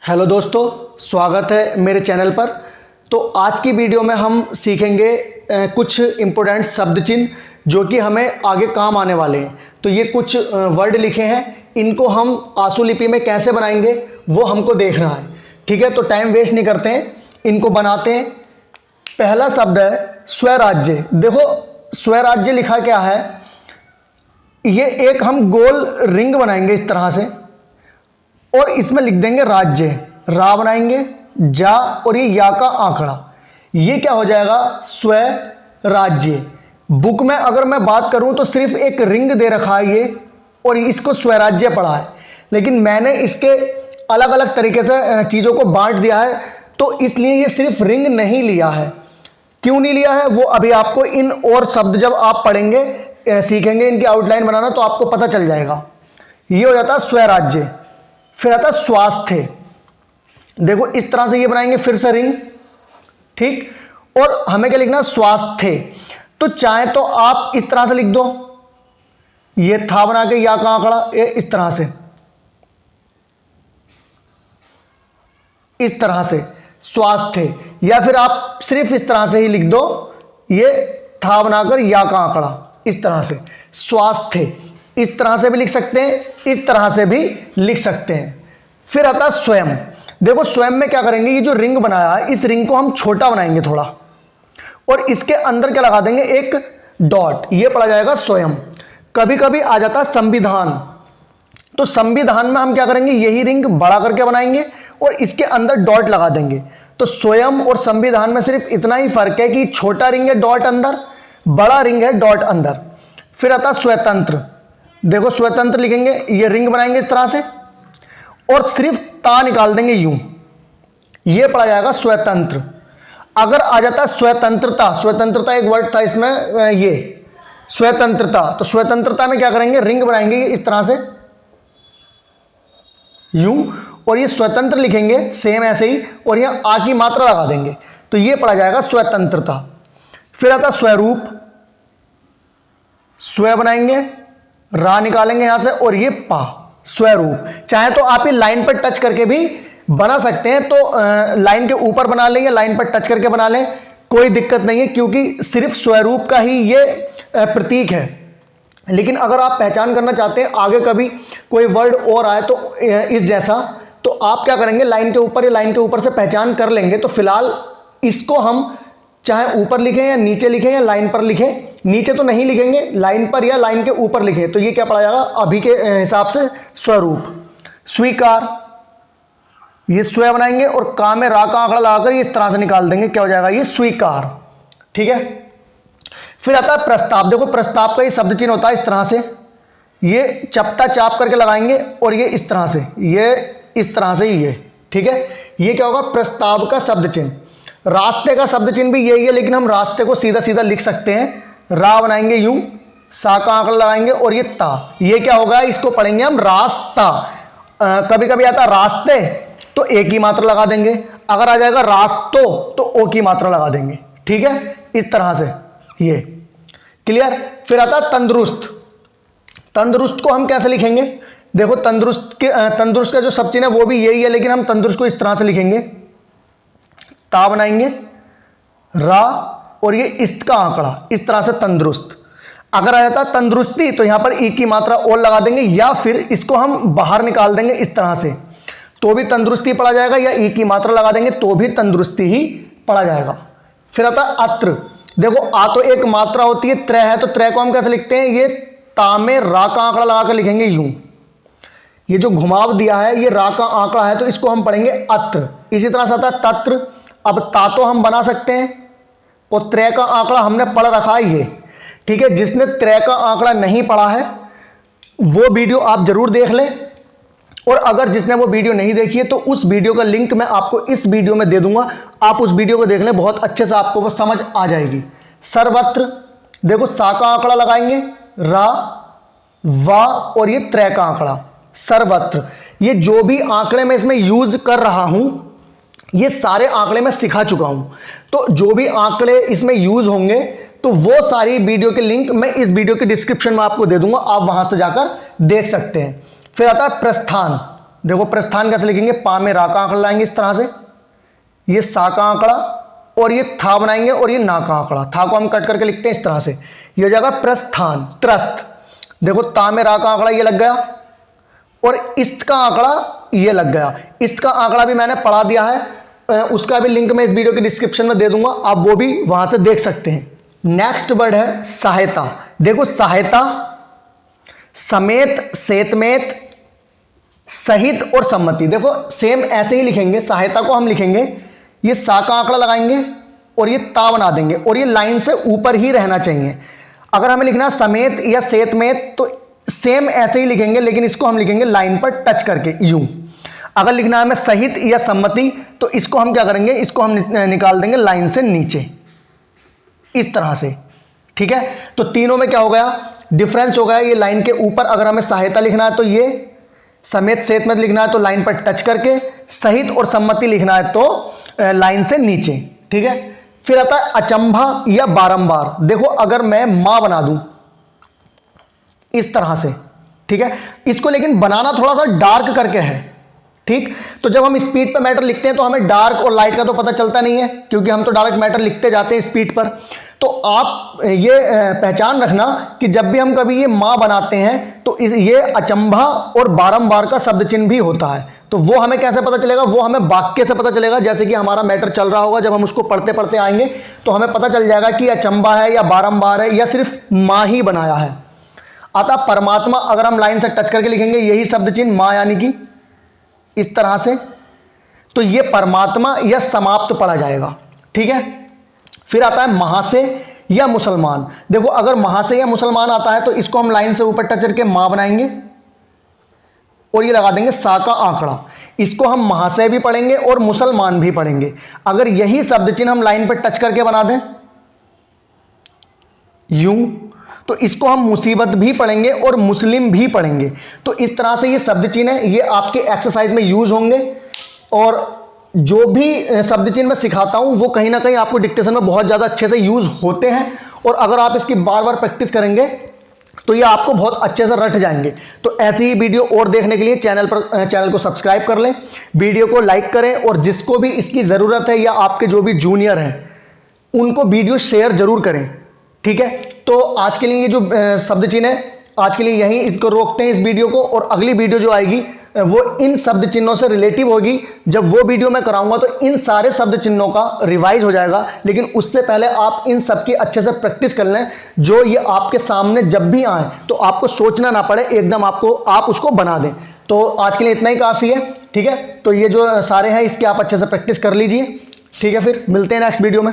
Hello दोस्तों, स्वागत है मेरे चैनल पर। तो आज की वीडियो में हम सीखेंगे कुछ इम्पोर्टेंट शब्द चिन्ह जो कि हमें आगे काम आने वाले हैं। तो ये कुछ वर्ड लिखे हैं, इनको हम आंसू लिपि में कैसे बनाएंगे वो हमको देखना है। ठीक है, तो टाइम वेस्ट नहीं करते हैं, इनको बनाते हैं। पहला शब्द है स्वराज्य। देखो स्वराज्य लिखा क्या है, ये एक हम गोल रिंग बनाएंगे इस तरह से और इसमें लिख देंगे राज्य। रा बनाएंगे, जा और ये या का आंकड़ा, ये क्या हो जाएगा स्वराज्य। बुक में अगर मैं बात करूं तो सिर्फ एक रिंग दे रखा है ये और इसको स्वराज्य पढ़ा है, लेकिन मैंने इसके अलग अलग तरीके से चीज़ों को बांट दिया है, तो इसलिए ये सिर्फ रिंग नहीं लिया है। क्यों नहीं लिया है वो अभी आपको इन और शब्द जब आप पढ़ेंगे सीखेंगे इनकी आउटलाइन बनाना तो आपको पता चल जाएगा। ये हो जाता है स्वराज्य। फिर आता है स्वास्थ्य। देखो इस तरह से ये बनाएंगे, फिर से रिंग, ठीक। और हमें क्या लिखना है स्वास्थ्य। तो चाहे तो आप इस तरह से लिख दो, ये था बना के या का आंकड़ा, ये इस तरह से, इस तरह से स्वास्थ्य, या फिर आप सिर्फ इस तरह से ही लिख दो, ये था बनाकर या का आंकड़ा, इस तरह से स्वास्थ्य। इस तरह से भी लिख सकते हैं, इस तरह से भी लिख सकते हैं। फिर आता है स्वयं। देखो स्वयं में क्या करेंगे, ये जो रिंग बनाया है इस रिंग को हम छोटा बनाएंगे थोड़ा और इसके अंदर क्या लगा देंगे, एक डॉट, ये पड़ा जाएगा स्वयं। कभी कभी आ जाता है संविधान। तो संविधान में हम क्या करेंगे, यही रिंग बड़ा करके बनाएंगे और इसके अंदर डॉट लगा देंगे। तो स्वयं और संविधान में सिर्फ इतना ही फर्क है कि छोटा रिंग है डॉट अंदर, बड़ा रिंग है डॉट अंदर। फिर आता है स्वतंत्र। देखो स्वतंत्र लिखेंगे, ये रिंग बनाएंगे इस तरह से और सिर्फ ता निकाल देंगे यूं, ये पड़ा जाएगा स्वतंत्र। अगर आ जाता है स्वतंत्रता, स्वतंत्रता एक वर्ड था इसमें, ये स्वतंत्रता, तो स्वतंत्रता में क्या करेंगे, रिंग बनाएंगे इस तरह से यूं और ये स्वतंत्र लिखेंगे सेम ऐसे ही और यहां आ की मात्रा लगा देंगे, तो ये पड़ा जाएगा स्वतंत्रता। फिर आता स्वरूप। स्व बनाएंगे, रा निकालेंगे यहां से और ये पा, स्वरूप। चाहे तो आप ये लाइन पर टच करके भी बना सकते हैं, तो लाइन के ऊपर बना लें या लाइन पर टच करके बना लें, कोई दिक्कत नहीं है, क्योंकि सिर्फ स्वरूप का ही ये प्रतीक है। लेकिन अगर आप पहचान करना चाहते हैं आगे कभी कोई वर्ड और आए तो इस जैसा, तो आप क्या करेंगे, लाइन के ऊपर या लाइन के ऊपर से पहचान कर लेंगे। तो फिलहाल इसको हम चाहे ऊपर लिखें या नीचे लिखें या लाइन पर लिखें, नीचे तो नहीं लिखेंगे, लाइन पर या लाइन के ऊपर लिखें, तो ये क्या पड़ा जाएगा अभी के हिसाब से स्वरूप। स्वीकार, ये स्व बनाएंगे और का में रा का आंकड़ा लगाकर इस तरह से निकाल देंगे, क्या हो जाएगा ये स्वीकार। ठीक है। फिर आता है प्रस्ताव। देखो प्रस्ताव का ये शब्द चिन्ह होता है इस तरह से, ये चपटा चाप करके लगाएंगे और ये इस तरह से, ये इस तरह से ये, ठीक है। ये क्या होगा, प्रस्ताव का शब्द चिन्ह। रास्ते का शब्द चिन्ह भी यही है, लेकिन हम रास्ते को सीधा सीधा लिख सकते हैं। रा बनाएंगे यूं, सा का आंकड़ा लगाएंगे और ये ता, ये क्या होगा, इसको पढ़ेंगे हम रास्ता। कभी कभी आता है रास्ते तो एक ही मात्रा लगा देंगे, अगर आ जाएगा रास्तों तो ओ की मात्रा लगा देंगे, ठीक है, इस तरह से। ये क्लियर। फिर आता है तंदुरुस्त। तंदुरुस्त को हम कैसे लिखेंगे, देखो तंदुरुस्त का जो शब्द चिन्ह है वो भी यही है, लेकिन हम तंदुरुस्त को इस तरह से लिखेंगे, ता बनाएंगे, रा और ये इसका आंकड़ा, इस तरह से तंदुरुस्त। अगर आ जाता तंदुरुस्ती तो यहां पर ई की मात्रा और लगा देंगे, या फिर इसको हम बाहर निकाल देंगे इस तरह से, तो भी तंदुरुस्ती पढ़ा जाएगा, या ई की मात्रा लगा देंगे तो भी तंदुरुस्ती ही पढ़ा जाएगा। फिर आता है अत्र। देखो आ तो एक मात्रा होती है, त्रय है, तो त्रय को हम कैसे लिखते हैं, ये ता में रा का आंकड़ा लगाकर लिखेंगे यूं, ये जो घुमाव दिया है ये रा का आंकड़ा है, तो इसको हम पढ़ेंगे अत्र। इसी तरह से आता है तत्र। अब ता तो हम बना सकते हैं और त्रय का आंकड़ा हमने पढ़ रखा है ये, ठीक है। जिसने त्रय का आंकड़ा नहीं पढ़ा है वो वीडियो आप जरूर देख लें, और अगर जिसने वो वीडियो नहीं देखी है तो उस वीडियो का लिंक मैं आपको इस वीडियो में दे दूंगा, आप उस वीडियो को देख लें, बहुत अच्छे से आपको वो समझ आ जाएगी। सर्वत्र। देखो सा का आंकड़ा लगाएंगे, रा, वा और ये त्रय का आंकड़ा, सर्वत्र। ये जो भी आंकड़े मैं इसमें यूज कर रहा हूं ये सारे आंकड़े मैं सिखा चुका हूं, तो जो भी आंकड़े इसमें यूज होंगे तो वो सारी वीडियो के लिंक मैं इस वीडियो के डिस्क्रिप्शन में आपको दे दूंगा, आप वहां से जाकर देख सकते हैं। फिर आता है प्रस्थान। देखो प्रस्थान कैसे लिखेंगे, पा में रा का आंकड़ा लाएंगे इस तरह से, ये सा का आंकड़ा और ये था बनाएंगे और ये ना का आंकड़ा, था को हम कट करके लिखते हैं इस तरह से, ये हो जाएगा प्रस्थान त्रस्त। देखो ता में रा का आंकड़ा ये लग गया और इस्त का आंकड़ा ये लग गया। इस्त का आंकड़ा भी मैंने पढ़ा दिया है, उसका भी लिंक मैं इस वीडियो के डिस्क्रिप्शन में दे दूंगा, आप वो भी वहां से देख सकते हैं। नेक्स्ट वर्ड है सहायता। देखो सहायता समेत, सेतमेत, सहित और सम्मति। देखो सेम ऐसे ही लिखेंगे, सहायता को हम लिखेंगे, ये सा का आंकड़ा लगाएंगे और ये ता बना देंगे और ये लाइन से ऊपर ही रहना चाहिए। अगर हमें लिखना समेत या सेतमेत तो सेम ऐसे ही लिखेंगे, लेकिन इसको हम लिखेंगे लाइन पर टच करके यूं। अगर लिखना है हमें सहित या सम्मति तो इसको हम क्या करेंगे, इसको हम निकाल देंगे लाइन से नीचे इस तरह से, ठीक है। तो तीनों में क्या हो गया, डिफरेंस हो गया। ये लाइन के ऊपर अगर हमें सहायता लिखना है तो ये, समेत सेतमेत लिखना है तो लाइन पर टच करके, सहित और सम्मति लिखना है तो लाइन से नीचे, ठीक है। फिर आता है अचंभा या बारंबार। देखो अगर मैं मां बना दूं इस तरह से, ठीक है, इसको लेकिन बनाना थोड़ा सा डार्क करके है, ठीक। तो जब हम स्पीड पे मैटर लिखते हैं तो हमें डार्क और लाइट का तो पता चलता नहीं है, क्योंकि हम तो डायरेक्ट मैटर लिखते जाते हैं स्पीड पर। तो आप ये पहचान रखना कि जब भी हम कभी ये मां बनाते हैं तो ये अचंभा और बारंबार का शब्द चिन्ह भी होता है। तो वो हमें कैसे पता चलेगा, वो हमें वाक्य से पता चलेगा। जैसे कि हमारा मैटर चल रहा होगा, जब हम उसको पढ़ते पढ़ते आएंगे तो हमें पता चल जाएगा कि अचंभा है या बारंबार है या सिर्फ मां ही बनाया है। अतः परमात्मा अगर हम लाइन से टच करके लिखेंगे यही शब्द चिन्ह मां, यानी कि इस तरह से, तो ये परमात्मा या समाप्त पढ़ा जाएगा, ठीक है। फिर आता है महाशय या मुसलमान। देखो अगर महाशय या मुसलमान आता है तो इसको हम लाइन से ऊपर टच करके मां बनाएंगे और ये लगा देंगे सा का आंकड़ा। इसको हम महाशय भी पढ़ेंगे और मुसलमान भी पढ़ेंगे। अगर यही शब्द चिन्ह हम लाइन पर टच करके बना दें यूं, तो इसको हम मुसीबत भी पढ़ेंगे और मुस्लिम भी पढ़ेंगे। तो इस तरह से ये शब्द चिन्ह है, ये आपके एक्सरसाइज में यूज होंगे। और जो भी शब्द चिन्ह मैं सिखाता हूं वो कहीं ना कहीं आपको डिक्टेशन में बहुत ज़्यादा अच्छे से यूज होते हैं, और अगर आप इसकी बार बार प्रैक्टिस करेंगे तो ये आपको बहुत अच्छे से रट जाएंगे। तो ऐसी ही वीडियो और देखने के लिए चैनल को सब्सक्राइब कर लें, वीडियो को लाइक करें, और जिसको भी इसकी ज़रूरत है या आपके जो भी जूनियर हैं उनको वीडियो शेयर जरूर करें, ठीक है। तो आज के लिए ये जो शब्द चिन्ह है, आज के लिए यहीं इसको रोकते हैं इस वीडियो को, और अगली वीडियो जो आएगी वो इन शब्द चिन्हों से रिलेटिव होगी। जब वो वीडियो मैं कराऊंगा तो इन सारे शब्द चिन्हों का रिवाइज हो जाएगा, लेकिन उससे पहले आप इन सब की अच्छे से प्रैक्टिस कर लें, जो ये आपके सामने जब भी आए तो आपको सोचना ना पड़े, एकदम आप उसको बना दें। तो आज के लिए इतना ही काफ़ी है, ठीक है। तो ये जो सारे हैं इसकी आप अच्छे से प्रैक्टिस कर लीजिए, ठीक है। फिर मिलते हैं नेक्स्ट वीडियो में।